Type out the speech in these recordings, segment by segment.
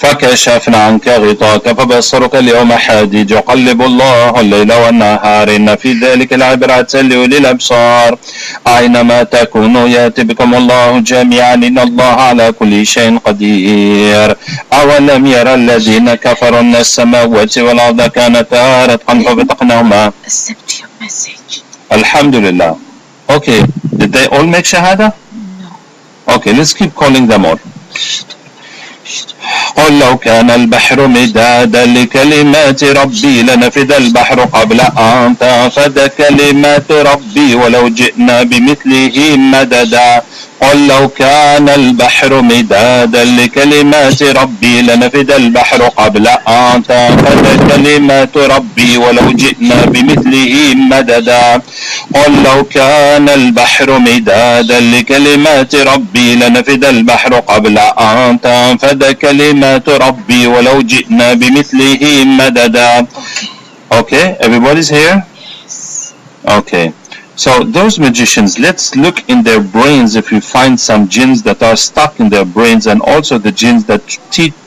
فكشفنا عنك غطاك فبصرك اليوم حديد يقلب الله الليل والنهار إن في ذلك العبرة لأولي الأبصار أينما تكونوا يأتي بكم الله جميعا إن الله على كل شيء قدير أولم يرى الذين كفروا أن السماوات والأرض كانتا رتقا ففتقناهما. Accept your message. Alhamdulillah. Okay, did they all make shahada? No. Okay, let's keep calling them all. قل لو كان البحر مدادا لكلمات ربي لنفد البحر قبل أن تنفد كلمات ربي ولو جئنا بمثله مددا قل لو كان البحر مدادا لكلمات ربي لنفد البحر قبل أن تنفد كلمات ربي ولو جئنا بمثله مددا قل لو كان البحر مدادا لكلمات ربي لنفد البحر قبل أن تنفد كلمات ربي ولو جئنا بمثله مددا. Okay, everybody's here? Yes. Okay. So those magicians, let's look in their brains if we find some jinns that are stuck in their brains, and also the jinns that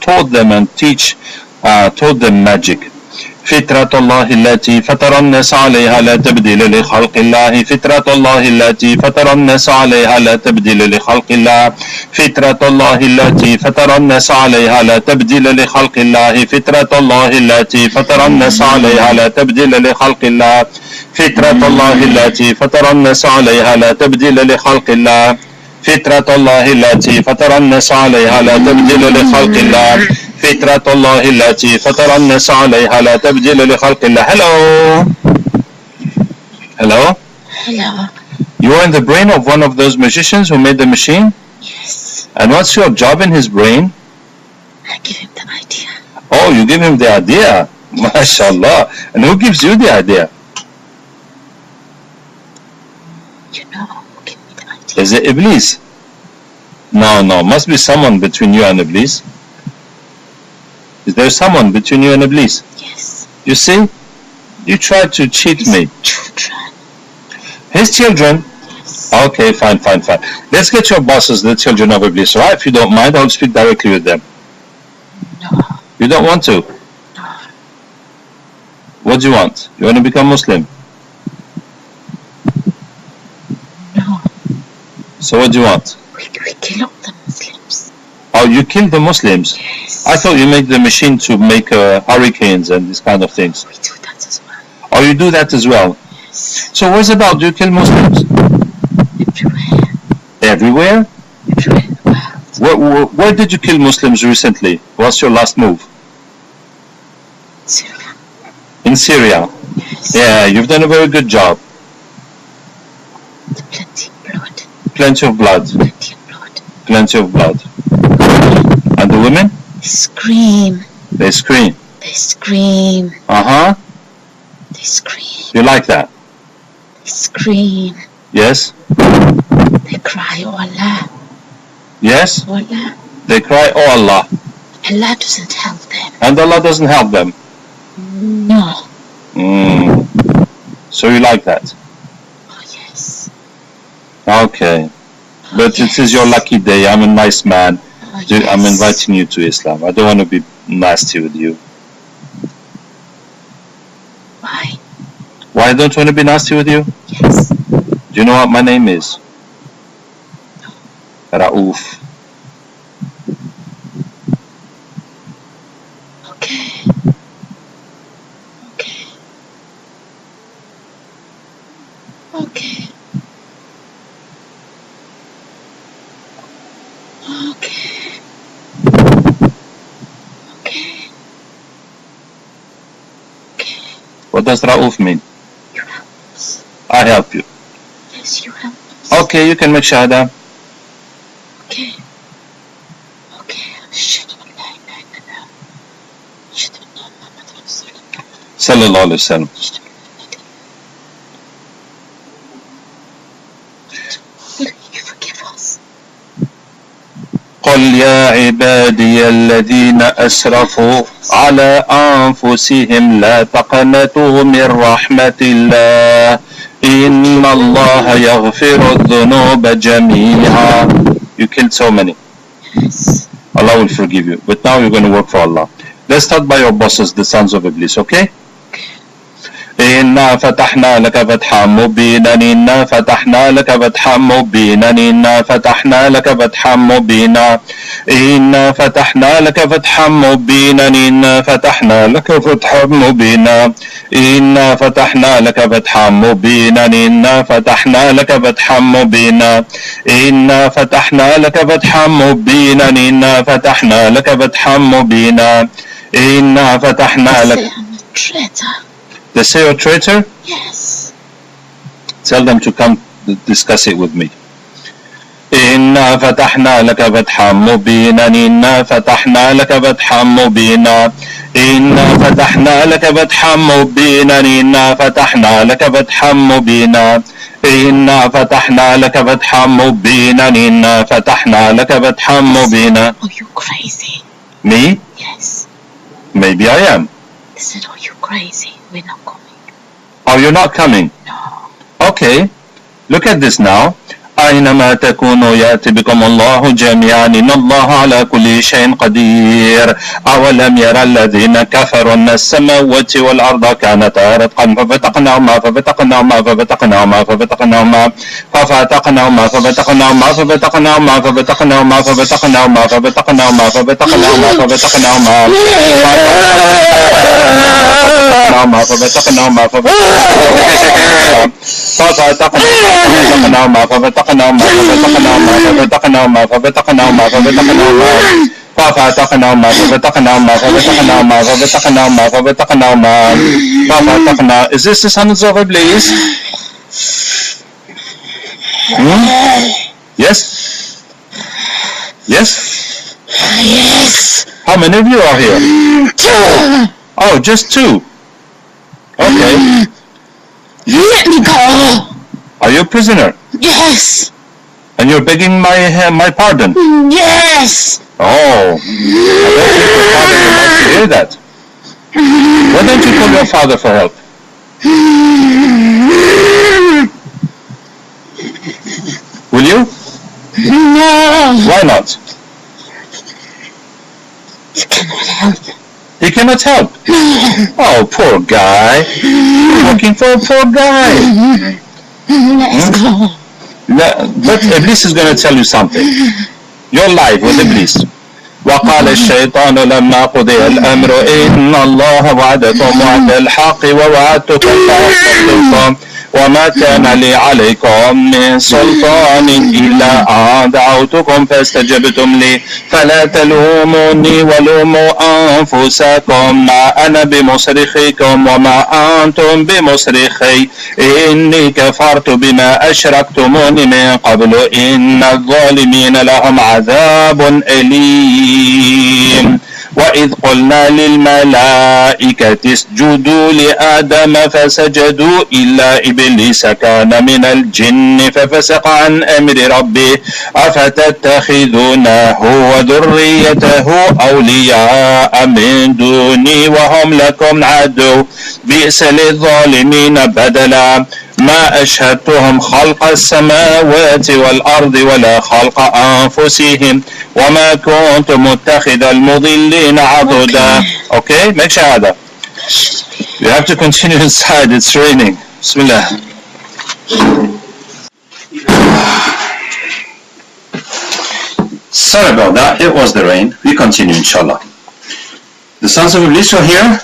taught them and taught them magic. فطرة الله التي فطر الناس عليها لا تبديل لخلق الله فطرة الله التي فطر الناس عليها لا تبديل لخلق الله فطرة الله التي فطر الناس عليها لا تبديل لخلق الله فطرة الله التي فطر الناس عليها لا تبديل لخلق الله فطرة الله التي فطر الناس عليها لا تبديل لخلق الله فطرة الله التي فطر الناس عليها لا تبديل لخلق الله فطرة الله التي فطر الناس عليها لا تبديل لخلق الله. Hello. Hello. Hello. You are in the brain of one of those magicians who made the machine? Yes. And what's your job in his brain? I give him the idea. Oh, you give him the idea. MashaAllah. And who gives you the idea? You know who gave me the idea. Is it Iblis? No, must be someone between you and Iblis. Is there someone between you and Iblis? Yes. You see? You tried to cheat me. Children. His children? Yes. Okay, fine. Let's get your bosses, the children of Iblis, right? If you don't mind, I'll speak directly with them. No. You don't want to? No. What do you want? You want to become Muslim? No. So what do you want? We kill all the Muslims. Oh, you kill the Muslims? Yes. I thought you make the machine to make hurricanes and these kind of things. We do that as well. Oh, you do that as well? Yes. So what's about? Do you kill Muslims? Everywhere. Everywhere? Everywhere in the world. Where did you kill Muslims recently? What's your last move? Syria. In Syria? Yes. Yeah, you've done a very good job. Plenty of blood. Plenty of blood. And the women? They scream. They scream. They scream. Uh-huh. They scream. You like that? They scream. Yes? They cry, oh Allah. Yes? Oh Allah. They cry, oh Allah. Allah doesn't help them. And Allah doesn't help them? No. So you like that? Oh yes. Okay. Oh, But yes. it is your lucky day. I'm a nice man. Oh, Dude, I'm yes. inviting you to Islam. I don't want to be nasty with you. Why? Why don't you want to be nasty with you? Yes. Do you know what my name is? Raouf. Okay. Okay. Okay. Okay. Okay. Okay. What does Raouf mean? You help us. I help you. Yes, you help us. Okay, you can make shahada. Okay. Okay. أشهد أن لا إله إلا الله. أشهد أن محمدا رسول الله. Sallallahu alayhi wa sallam. أشهد أن Will you forgive us? قل يا عبادي الذين أسرفوا على أنفسهم لا تقنطوا من رحمة الله إن الله يغفر الذنوب جميعا. You killed so many. Yes. Allah will forgive you. But now you're going to work for Allah. Let's start by your bosses, the sons of Iblis, okay? إنا فتحنا لك فتحا مبينا إنا فتحنا لك فتحا مبينا إنا فتحنا لك فتحا مبينا إنا فتحنا لك فتحا مبينا إنا فتحنا لك فتحا مبينا إنا فتحنا لك فتحا مبينا إنا فتحنا لك فتحا مبينا إنا فتحنا لك فتحا مبينا إنا فتحنا لك فتحا مبينا إنا فتحنا لك. They say you're a traitor? Yes. Tell them to come discuss it with me. إنا فتحنا لك فتحا مبينا إنا فتحنا لك فتحا مبينا إنا فتحنا لك فتحا مبينا إنا فتحنا لك فتحا مبينا إنا فتحنا لك فتحا مبينا إنا فتحنا لك فتحا مبينا. Are you crazy? Me? Yes. Maybe I am. Listen, are you crazy? We're not coming. Oh, you're not coming? No. Okay. Look at this now. أينما تكونوا يأتي بكم الله جميعا إن الله على كل شيء قدير. أولم يرى الذين كفروا أن السماوات والأرض كانتا رتقا ففتقناهما ففتقناهما ففتقناهما ففتقناهما ففتقناهما ففتقناهما ففتقناهما ففتقناهما ففتقناهما ففتقناهما ففتقناهما ففتقناهما ففتقناهما ففتقناهما ففتقناهما ففتقناهما ففتقناهما ففتقناهما ففتقنا. Is this the sons of Iblis? Yes? Yes? Yes. How many of you are here? 2. Oh, just 2. Okay. Let me go. Are you a prisoner? Yes. And you're begging my pardon? Yes. Oh, I don't think your father would like to hear that. Why don't you call your father for help? Will you? No. Why not? You cannot help. He cannot help. Oh, poor guy. You're looking for a poor guy. Let's go. But Iblis is going to tell you something. You're live with Iblis. وقال الشيطان لما قضي الأمر إن الله وعدكم وعد الحق ووعدتكم فأخلفتكم وما كان لي عليكم من سلطان إلا أن دعوتكم فاستجبتم لي فلا تلوموني ولوموا أنفسكم ما أنا بمصرخكم وما أنتم بمصرخي إني كفرت بما أشركتموني من قبل إن الظالمين لهم عذاب أليم. وإذ قلنا للملائكة اسجدوا لآدم فسجدوا إلا إبليس كان من الجن ففسق عن أمر ربه أفتتخذونه وذريته أولياء من دوني وهم لكم عدو بئس للظالمين بدلا ما أشهدتهم خلق السماوات والأرض ولا خلق أنفسهم وما كنت متخذ المضلين عضدا. Okay, make shahada. You have to continue inside, it's raining. Bismillah. Sorry about that, it was the rain. We continue inshallah. The sons of Iblis are here?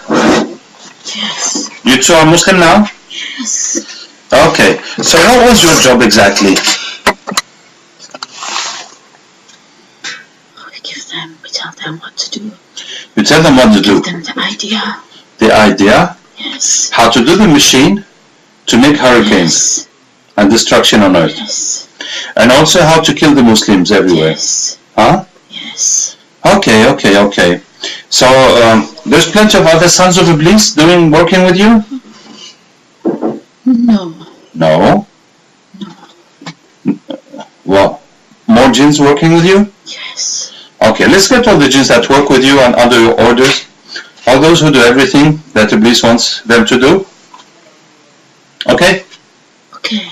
Yes. You two are Muslim now? Yes. Okay, so what was your job exactly? We tell them what to do. You tell them what to do. Give them the idea. The idea? Yes. How to do the machine to make hurricanes Yes. and destruction on earth. Yes. And also how to kill the Muslims everywhere. Yes. Huh? Yes. Okay. So there's plenty of other sons of Iblis working with you? No. No? Well, more jinns working with you? Yes. Okay, let's get all the jinns that work with you and under your orders. All those who do everything that Iblis wants them to do. Okay? Okay.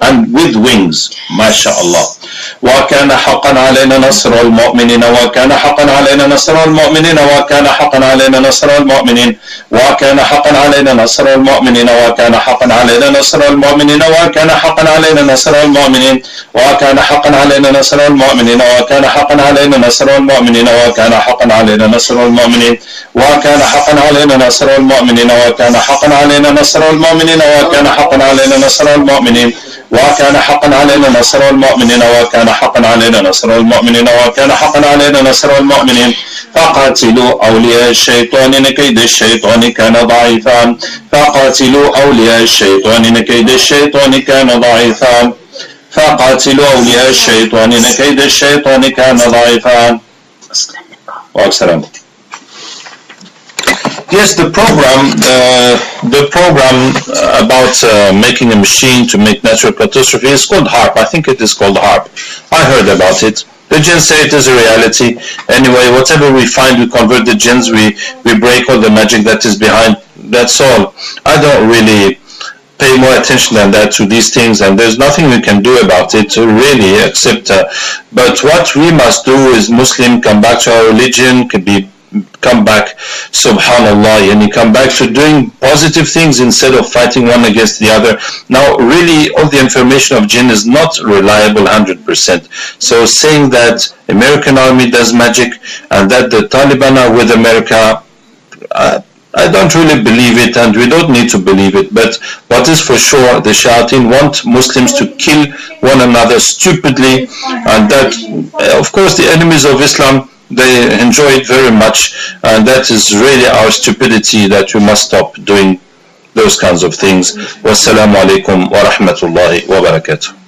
and with wings. MashaAllah. وكان حقا علينا نصر المؤمنين وكان حقا علينا نصر المؤمنين وكان حقا علينا نصر المؤمنين وكان حقا علينا نصر المؤمنين وكان حقا علينا نصر المؤمنين وكان حقا علينا نصر المؤمنين وكان حقا علينا نصر المؤمنين وكان حقا علينا نصر المؤمنين وكان حقا علينا نصر المؤمنين وكان حقا علينا نصر المؤمنين وكان حقا علينا نصر المؤمنين وكان حقا علينا نصر المؤمنين وكان حقا علينا نصر المؤمنين وكان حقا علينا نصر المؤمنين وكان حقا علينا نصر المؤمنين فقاتلوا أولياء الشيطان إن كيد الشيطان كان ضعيفا فقاتلوا أولياء الشيطان إن كيد الشيطان كان ضعيفا فقاتلوا أولياء الشيطان إن كيد الشيطان كان ضعيفا. والسلام. Yes, the program about making a machine to make natural catastrophe is called HARP. I think it is called HARP. I heard about it. The jinns say it is a reality. Anyway, whatever we find, we convert the jinns, we break all the magic that is behind. That's all. I don't really pay more attention than that to these things, and there's nothing we can do about it really, except but what we must do is Muslim, come back to our religion, come back, subhanallah, and you come back to doing positive things instead of fighting one against the other. Now, really, all the information of jinn is not reliable 100%. So saying that American army does magic and that the Taliban are with America, I don't really believe it, and we don't need to believe it. But what is for sure, the shayateen want Muslims to kill one another stupidly, and that, of course, the enemies of Islam, they enjoy it very much, and that is really our stupidity that we must stop doing those kinds of things. Wassalamu alaikum wa rahmatullahi wa barakatuh.